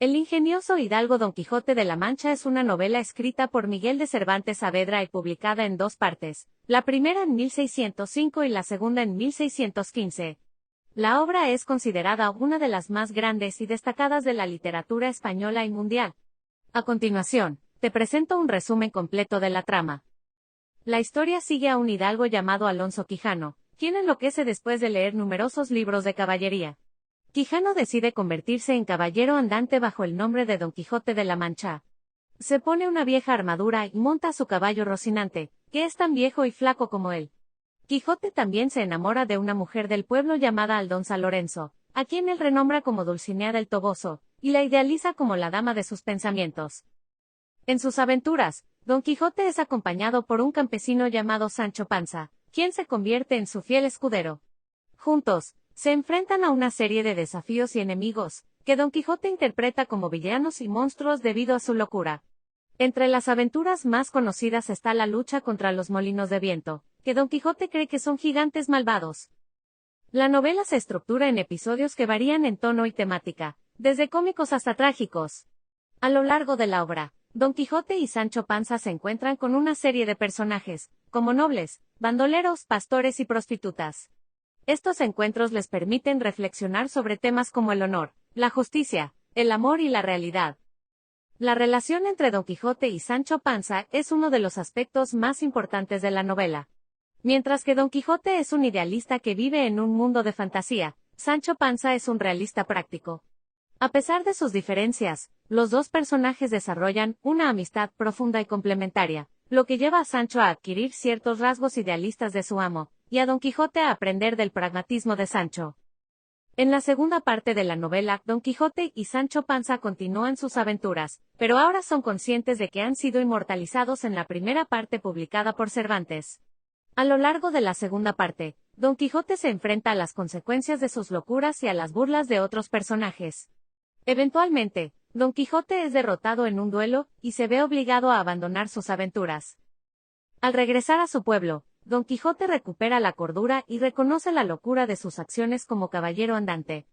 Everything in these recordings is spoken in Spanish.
El ingenioso hidalgo Don Quijote de la Mancha es una novela escrita por Miguel de Cervantes Saavedra y publicada en dos partes, la primera en 1605 y la segunda en 1615. La obra es considerada una de las más grandes y destacadas de la literatura española y mundial. A continuación, te presento un resumen completo de la trama. La historia sigue a un hidalgo llamado Alonso Quijano, quien enloquece después de leer numerosos libros de caballería. Quijano decide convertirse en caballero andante bajo el nombre de Don Quijote de la Mancha. Se pone una vieja armadura y monta a su caballo Rocinante, que es tan viejo y flaco como él. Quijote también se enamora de una mujer del pueblo llamada Aldonza Lorenzo, a quien él renombra como Dulcinea del Toboso, y la idealiza como la dama de sus pensamientos. En sus aventuras, Don Quijote es acompañado por un campesino llamado Sancho Panza, quien se convierte en su fiel escudero. Juntos, se enfrentan a una serie de desafíos y enemigos, que Don Quijote interpreta como villanos y monstruos debido a su locura. Entre las aventuras más conocidas está la lucha contra los molinos de viento, que Don Quijote cree que son gigantes malvados. La novela se estructura en episodios que varían en tono y temática, desde cómicos hasta trágicos. A lo largo de la obra, Don Quijote y Sancho Panza se encuentran con una serie de personajes, como nobles, bandoleros, pastores y prostitutas. Estos encuentros les permiten reflexionar sobre temas como el honor, la justicia, el amor y la realidad. La relación entre Don Quijote y Sancho Panza es uno de los aspectos más importantes de la novela. Mientras que Don Quijote es un idealista que vive en un mundo de fantasía, Sancho Panza es un realista práctico. A pesar de sus diferencias, los dos personajes desarrollan una amistad profunda y complementaria, lo que lleva a Sancho a adquirir ciertos rasgos idealistas de su amo, y a Don Quijote a aprender del pragmatismo de Sancho. En la segunda parte de la novela, Don Quijote y Sancho Panza continúan sus aventuras, pero ahora son conscientes de que han sido inmortalizados en la primera parte publicada por Cervantes. A lo largo de la segunda parte, Don Quijote se enfrenta a las consecuencias de sus locuras y a las burlas de otros personajes. Eventualmente, Don Quijote es derrotado en un duelo, y se ve obligado a abandonar sus aventuras. Al regresar a su pueblo, Don Quijote recupera la cordura y reconoce la locura de sus acciones como caballero andante.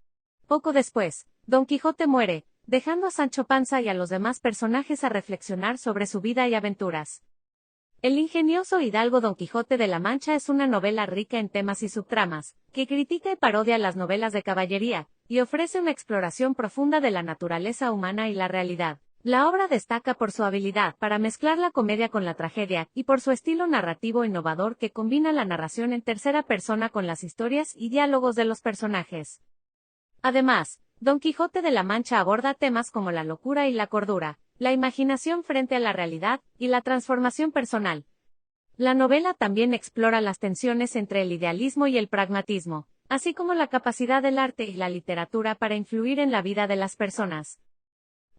Poco después, Don Quijote muere, dejando a Sancho Panza y a los demás personajes a reflexionar sobre su vida y aventuras. El ingenioso hidalgo Don Quijote de la Mancha es una novela rica en temas y subtramas, que critica y parodia las novelas de caballería, y ofrece una exploración profunda de la naturaleza humana y la realidad. La obra destaca por su habilidad para mezclar la comedia con la tragedia, y por su estilo narrativo innovador que combina la narración en tercera persona con las historias y diálogos de los personajes. Además, Don Quijote de la Mancha aborda temas como la locura y la cordura, la imaginación frente a la realidad, y la transformación personal. La novela también explora las tensiones entre el idealismo y el pragmatismo, así como la capacidad del arte y la literatura para influir en la vida de las personas.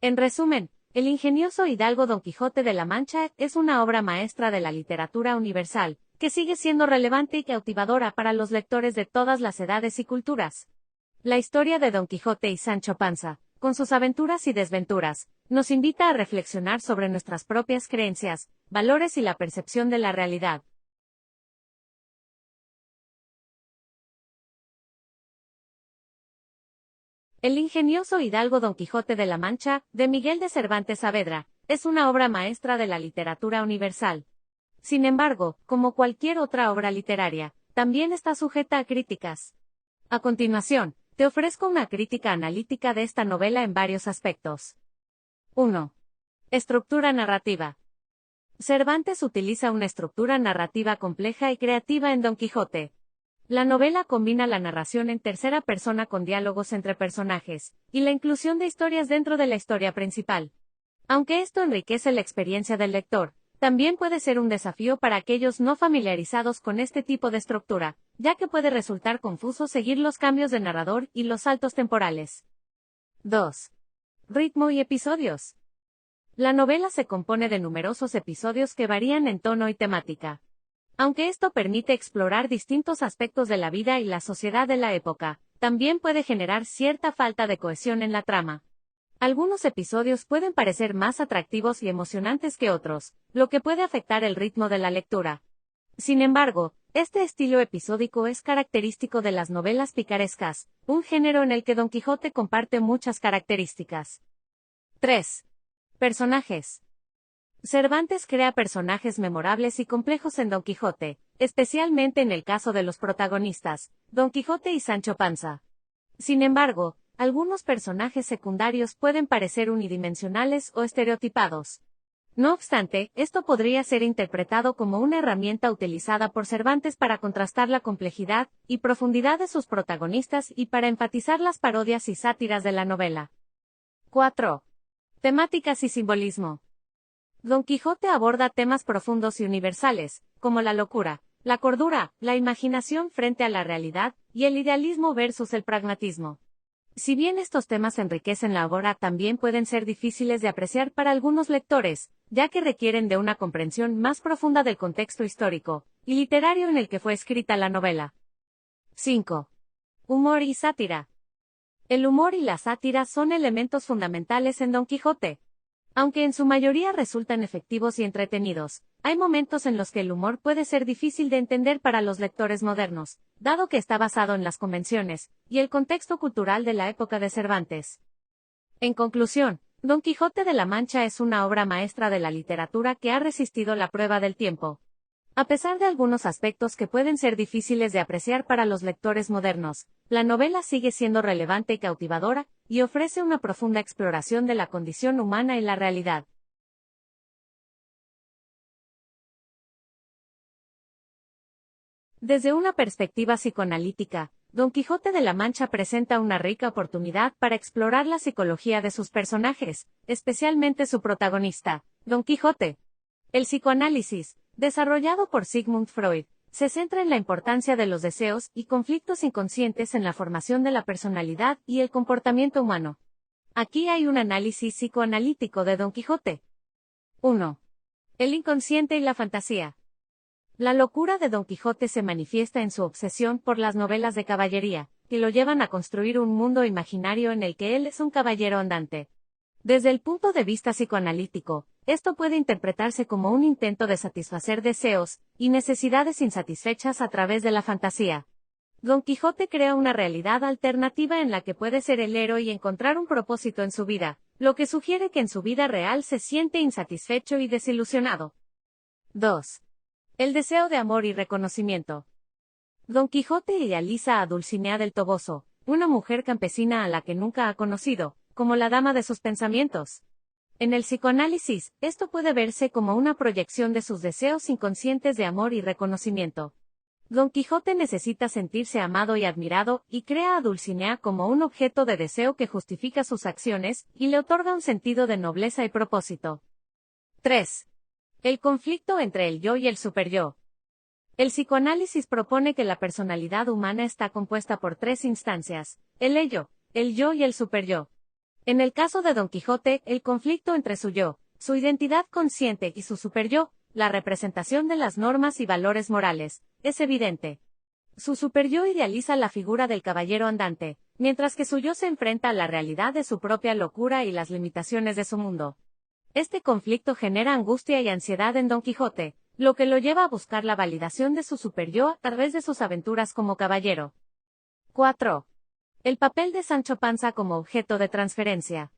En resumen, el ingenioso hidalgo Don Quijote de la Mancha es una obra maestra de la literatura universal, que sigue siendo relevante y cautivadora para los lectores de todas las edades y culturas. La historia de Don Quijote y Sancho Panza, con sus aventuras y desventuras, nos invita a reflexionar sobre nuestras propias creencias, valores y la percepción de la realidad. El ingenioso hidalgo Don Quijote de la Mancha, de Miguel de Cervantes Saavedra, es una obra maestra de la literatura universal. Sin embargo, como cualquier otra obra literaria, también está sujeta a críticas. A continuación, te ofrezco una crítica analítica de esta novela en varios aspectos. 1. Estructura narrativa. Cervantes utiliza una estructura narrativa compleja y creativa en Don Quijote. La novela combina la narración en tercera persona con diálogos entre personajes, y la inclusión de historias dentro de la historia principal. Aunque esto enriquece la experiencia del lector, también puede ser un desafío para aquellos no familiarizados con este tipo de estructura, ya que puede resultar confuso seguir los cambios de narrador y los saltos temporales. 2. Ritmo y episodios. La novela se compone de numerosos episodios que varían en tono y temática. Aunque esto permite explorar distintos aspectos de la vida y la sociedad de la época, también puede generar cierta falta de cohesión en la trama. Algunos episodios pueden parecer más atractivos y emocionantes que otros, lo que puede afectar el ritmo de la lectura. Sin embargo, este estilo episódico es característico de las novelas picarescas, un género en el que Don Quijote comparte muchas características. 3. Personajes. Cervantes crea personajes memorables y complejos en Don Quijote, especialmente en el caso de los protagonistas, Don Quijote y Sancho Panza. Sin embargo, algunos personajes secundarios pueden parecer unidimensionales o estereotipados. No obstante, esto podría ser interpretado como una herramienta utilizada por Cervantes para contrastar la complejidad y profundidad de sus protagonistas y para enfatizar las parodias y sátiras de la novela. 4. Temáticas y simbolismo. Don Quijote aborda temas profundos y universales, como la locura, la cordura, la imaginación frente a la realidad, y el idealismo versus el pragmatismo. Si bien estos temas enriquecen la obra, también pueden ser difíciles de apreciar para algunos lectores, ya que requieren de una comprensión más profunda del contexto histórico y literario en el que fue escrita la novela. 5. Humor y sátira. El humor y la sátira son elementos fundamentales en Don Quijote. Aunque en su mayoría resultan efectivos y entretenidos, hay momentos en los que el humor puede ser difícil de entender para los lectores modernos, dado que está basado en las convenciones y el contexto cultural de la época de Cervantes. En conclusión, Don Quijote de la Mancha es una obra maestra de la literatura que ha resistido la prueba del tiempo. A pesar de algunos aspectos que pueden ser difíciles de apreciar para los lectores modernos, la novela sigue siendo relevante y cautivadora, y ofrece una profunda exploración de la condición humana y la realidad. Desde una perspectiva psicoanalítica, Don Quijote de la Mancha presenta una rica oportunidad para explorar la psicología de sus personajes, especialmente su protagonista, Don Quijote. El psicoanálisis, desarrollado por Sigmund Freud, se centra en la importancia de los deseos y conflictos inconscientes en la formación de la personalidad y el comportamiento humano. Aquí hay un análisis psicoanalítico de Don Quijote. 1. El inconsciente y la fantasía. La locura de Don Quijote se manifiesta en su obsesión por las novelas de caballería, que lo llevan a construir un mundo imaginario en el que él es un caballero andante. Desde el punto de vista psicoanalítico, esto puede interpretarse como un intento de satisfacer deseos y necesidades insatisfechas a través de la fantasía. Don Quijote crea una realidad alternativa en la que puede ser el héroe y encontrar un propósito en su vida, lo que sugiere que en su vida real se siente insatisfecho y desilusionado. 2. El deseo de amor y reconocimiento. Don Quijote idealiza a Dulcinea del Toboso, una mujer campesina a la que nunca ha conocido, como la dama de sus pensamientos. En el psicoanálisis, esto puede verse como una proyección de sus deseos inconscientes de amor y reconocimiento. Don Quijote necesita sentirse amado y admirado, y crea a Dulcinea como un objeto de deseo que justifica sus acciones, y le otorga un sentido de nobleza y propósito. 3. El conflicto entre el yo y el superyo. El psicoanálisis propone que la personalidad humana está compuesta por tres instancias: el ello, el yo y el superyo. En el caso de Don Quijote, el conflicto entre su yo, su identidad consciente y su superyo, la representación de las normas y valores morales, es evidente. Su superyo idealiza la figura del caballero andante, mientras que su yo se enfrenta a la realidad de su propia locura y las limitaciones de su mundo. Este conflicto genera angustia y ansiedad en Don Quijote, lo que lo lleva a buscar la validación de su superyo a través de sus aventuras como caballero. 4. El papel de Sancho Panza como objeto de transferencia.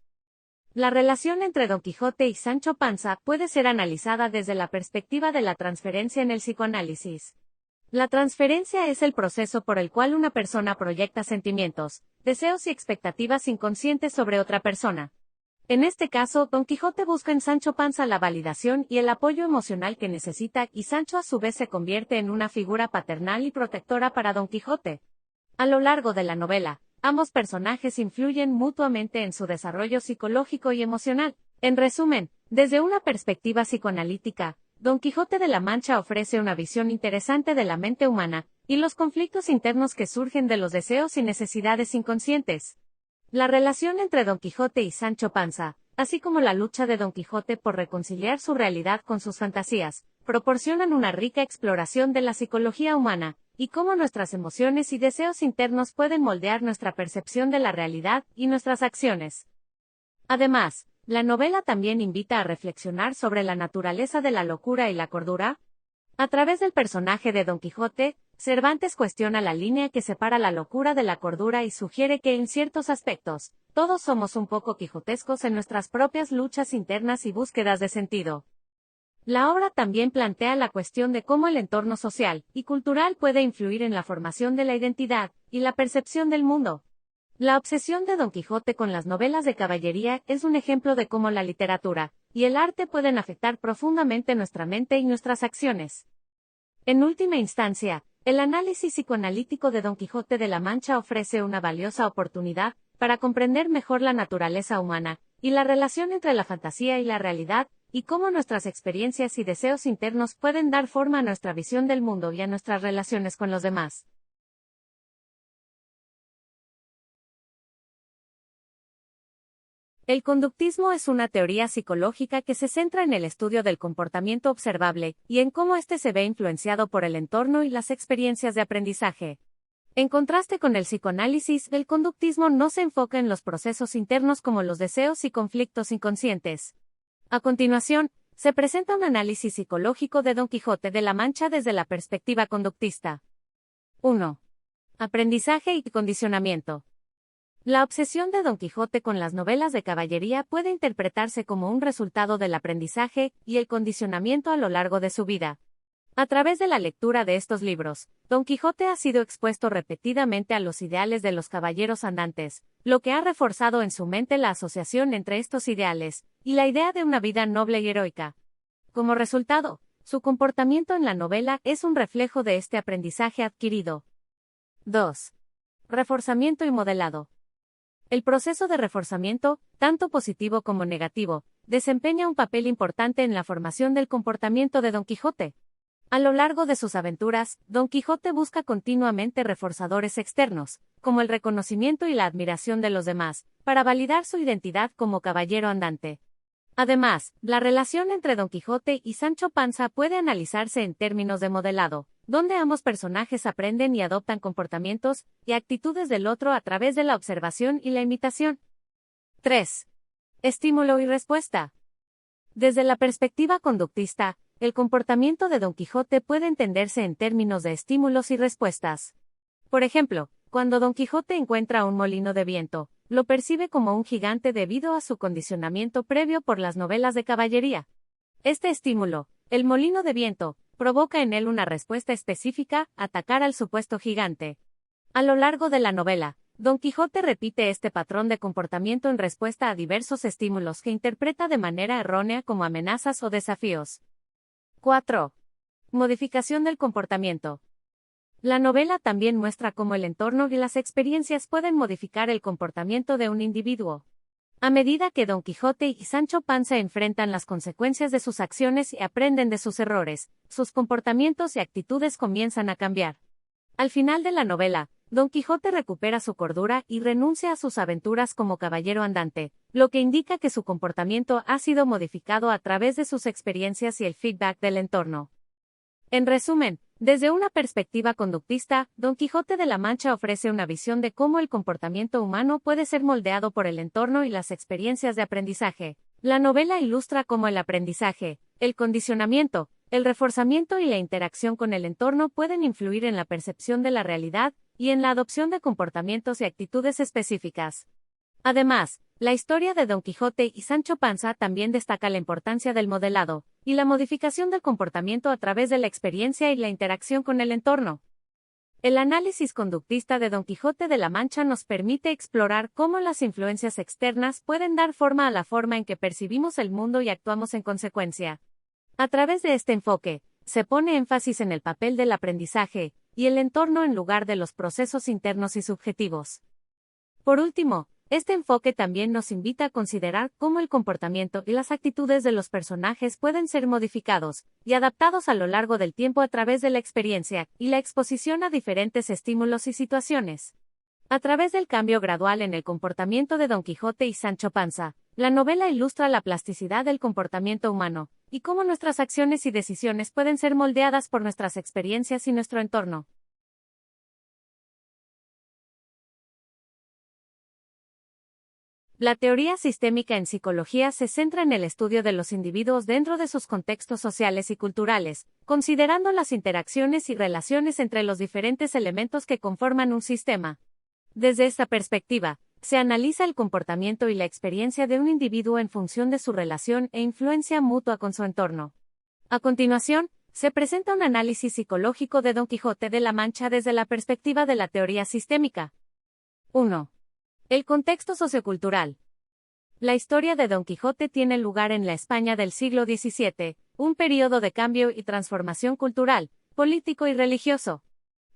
La relación entre Don Quijote y Sancho Panza puede ser analizada desde la perspectiva de la transferencia en el psicoanálisis. La transferencia es el proceso por el cual una persona proyecta sentimientos, deseos y expectativas inconscientes sobre otra persona. En este caso, Don Quijote busca en Sancho Panza la validación y el apoyo emocional que necesita, y Sancho a su vez se convierte en una figura paternal y protectora para Don Quijote. A lo largo de la novela, ambos personajes influyen mutuamente en su desarrollo psicológico y emocional. En resumen, desde una perspectiva psicoanalítica, Don Quijote de la Mancha ofrece una visión interesante de la mente humana y los conflictos internos que surgen de los deseos y necesidades inconscientes. La relación entre Don Quijote y Sancho Panza, así como la lucha de Don Quijote por reconciliar su realidad con sus fantasías, proporcionan una rica exploración de la psicología humana, y cómo nuestras emociones y deseos internos pueden moldear nuestra percepción de la realidad y nuestras acciones. Además, la novela también invita a reflexionar sobre la naturaleza de la locura y la cordura. A través del personaje de Don Quijote, Cervantes cuestiona la línea que separa la locura de la cordura y sugiere que en ciertos aspectos, todos somos un poco quijotescos en nuestras propias luchas internas y búsquedas de sentido. La obra también plantea la cuestión de cómo el entorno social y cultural puede influir en la formación de la identidad y la percepción del mundo. La obsesión de Don Quijote con las novelas de caballería es un ejemplo de cómo la literatura y el arte pueden afectar profundamente nuestra mente y nuestras acciones. En última instancia, el análisis psicoanalítico de Don Quijote de la Mancha ofrece una valiosa oportunidad para comprender mejor la naturaleza humana y la relación entre la fantasía y la realidad, y cómo nuestras experiencias y deseos internos pueden dar forma a nuestra visión del mundo y a nuestras relaciones con los demás. El conductismo es una teoría psicológica que se centra en el estudio del comportamiento observable y en cómo éste se ve influenciado por el entorno y las experiencias de aprendizaje. En contraste con el psicoanálisis, el conductismo no se enfoca en los procesos internos como los deseos y conflictos inconscientes. A continuación, se presenta un análisis psicológico de Don Quijote de la Mancha desde la perspectiva conductista. 1. Aprendizaje y condicionamiento. La obsesión de Don Quijote con las novelas de caballería puede interpretarse como un resultado del aprendizaje y el condicionamiento a lo largo de su vida. A través de la lectura de estos libros, Don Quijote ha sido expuesto repetidamente a los ideales de los caballeros andantes, lo que ha reforzado en su mente la asociación entre estos ideales y la idea de una vida noble y heroica. Como resultado, su comportamiento en la novela es un reflejo de este aprendizaje adquirido. 2. Reforzamiento y modelado. El proceso de reforzamiento, tanto positivo como negativo, desempeña un papel importante en la formación del comportamiento de Don Quijote. A lo largo de sus aventuras, Don Quijote busca continuamente reforzadores externos, como el reconocimiento y la admiración de los demás, para validar su identidad como caballero andante. Además, la relación entre Don Quijote y Sancho Panza puede analizarse en términos de modelado, donde ambos personajes aprenden y adoptan comportamientos y actitudes del otro a través de la observación y la imitación. 3. Estímulo y respuesta. Desde la perspectiva conductista, el comportamiento de Don Quijote puede entenderse en términos de estímulos y respuestas. Por ejemplo, cuando Don Quijote encuentra un molino de viento, lo percibe como un gigante debido a su condicionamiento previo por las novelas de caballería. Este estímulo, el molino de viento, provoca en él una respuesta específica, atacar al supuesto gigante. A lo largo de la novela, Don Quijote repite este patrón de comportamiento en respuesta a diversos estímulos que interpreta de manera errónea como amenazas o desafíos. 4. Modificación del comportamiento. La novela también muestra cómo el entorno y las experiencias pueden modificar el comportamiento de un individuo. A medida que Don Quijote y Sancho Panza enfrentan las consecuencias de sus acciones y aprenden de sus errores, sus comportamientos y actitudes comienzan a cambiar. Al final de la novela, Don Quijote recupera su cordura y renuncia a sus aventuras como caballero andante, lo que indica que su comportamiento ha sido modificado a través de sus experiencias y el feedback del entorno. En resumen, desde una perspectiva conductista, Don Quijote de la Mancha ofrece una visión de cómo el comportamiento humano puede ser moldeado por el entorno y las experiencias de aprendizaje. La novela ilustra cómo el aprendizaje, el condicionamiento, el reforzamiento y la interacción con el entorno pueden influir en la percepción de la realidad y en la adopción de comportamientos y actitudes específicas. Además, la historia de Don Quijote y Sancho Panza también destaca la importancia del modelado y la modificación del comportamiento a través de la experiencia y la interacción con el entorno. El análisis conductista de Don Quijote de la Mancha nos permite explorar cómo las influencias externas pueden dar forma a la forma en que percibimos el mundo y actuamos en consecuencia. A través de este enfoque, se pone énfasis en el papel del aprendizaje y el entorno en lugar de los procesos internos y subjetivos. Por último, este enfoque también nos invita a considerar cómo el comportamiento y las actitudes de los personajes pueden ser modificados y adaptados a lo largo del tiempo a través de la experiencia y la exposición a diferentes estímulos y situaciones. A través del cambio gradual en el comportamiento de Don Quijote y Sancho Panza, la novela ilustra la plasticidad del comportamiento humano y cómo nuestras acciones y decisiones pueden ser moldeadas por nuestras experiencias y nuestro entorno. La teoría sistémica en psicología se centra en el estudio de los individuos dentro de sus contextos sociales y culturales, considerando las interacciones y relaciones entre los diferentes elementos que conforman un sistema. Desde esta perspectiva, se analiza el comportamiento y la experiencia de un individuo en función de su relación e influencia mutua con su entorno. A continuación, se presenta un análisis psicológico de Don Quijote de la Mancha desde la perspectiva de la teoría sistémica. 1. El contexto sociocultural. La historia de Don Quijote tiene lugar en la España del siglo XVII, un período de cambio y transformación cultural, político y religioso.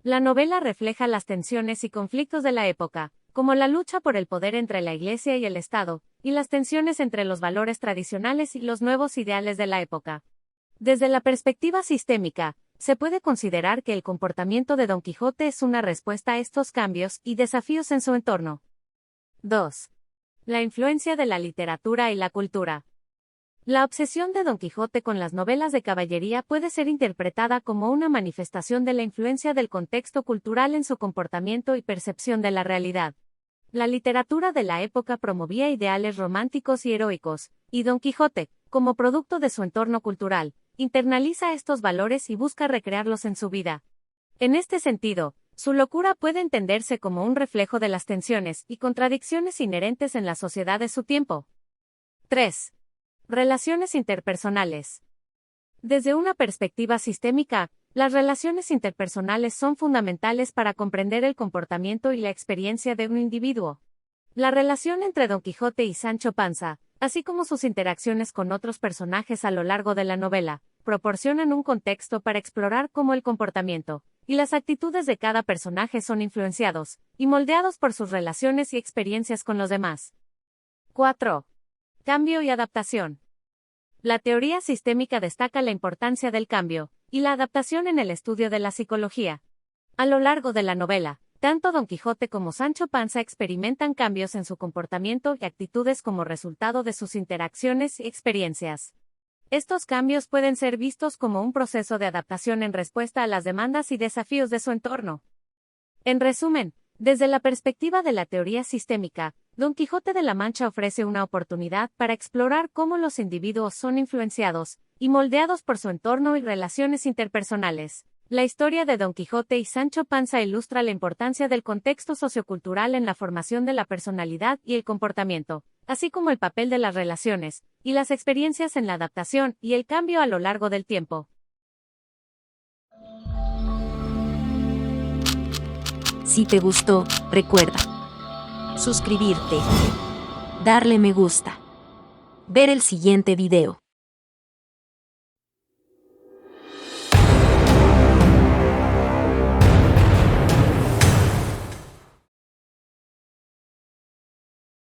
La novela refleja las tensiones y conflictos de la época, como la lucha por el poder entre la Iglesia y el Estado, y las tensiones entre los valores tradicionales y los nuevos ideales de la época. Desde la perspectiva sistémica, se puede considerar que el comportamiento de Don Quijote es una respuesta a estos cambios y desafíos en su entorno. 2. La influencia de la literatura y la cultura. La obsesión de Don Quijote con las novelas de caballería puede ser interpretada como una manifestación de la influencia del contexto cultural en su comportamiento y percepción de la realidad. La literatura de la época promovía ideales románticos y heroicos, y Don Quijote, como producto de su entorno cultural, internaliza estos valores y busca recrearlos en su vida. En este sentido, su locura puede entenderse como un reflejo de las tensiones y contradicciones inherentes en la sociedad de su tiempo. 3. Relaciones interpersonales. Desde una perspectiva sistémica, las relaciones interpersonales son fundamentales para comprender el comportamiento y la experiencia de un individuo. La relación entre Don Quijote y Sancho Panza, así como sus interacciones con otros personajes a lo largo de la novela, proporcionan un contexto para explorar cómo el comportamiento y las actitudes de cada personaje son influenciados y moldeados por sus relaciones y experiencias con los demás. 4. Cambio y adaptación. La teoría sistémica destaca la importancia del cambio y la adaptación en el estudio de la psicología. A lo largo de la novela, tanto Don Quijote como Sancho Panza experimentan cambios en su comportamiento y actitudes como resultado de sus interacciones y experiencias. Estos cambios pueden ser vistos como un proceso de adaptación en respuesta a las demandas y desafíos de su entorno. En resumen, desde la perspectiva de la teoría sistémica, Don Quijote de la Mancha ofrece una oportunidad para explorar cómo los individuos son influenciados y moldeados por su entorno y relaciones interpersonales. La historia de Don Quijote y Sancho Panza ilustra la importancia del contexto sociocultural en la formación de la personalidad y el comportamiento, así como el papel de las relaciones y las experiencias en la adaptación y el cambio a lo largo del tiempo. Si te gustó, recuerda suscribirte, darle me gusta, ver el siguiente video.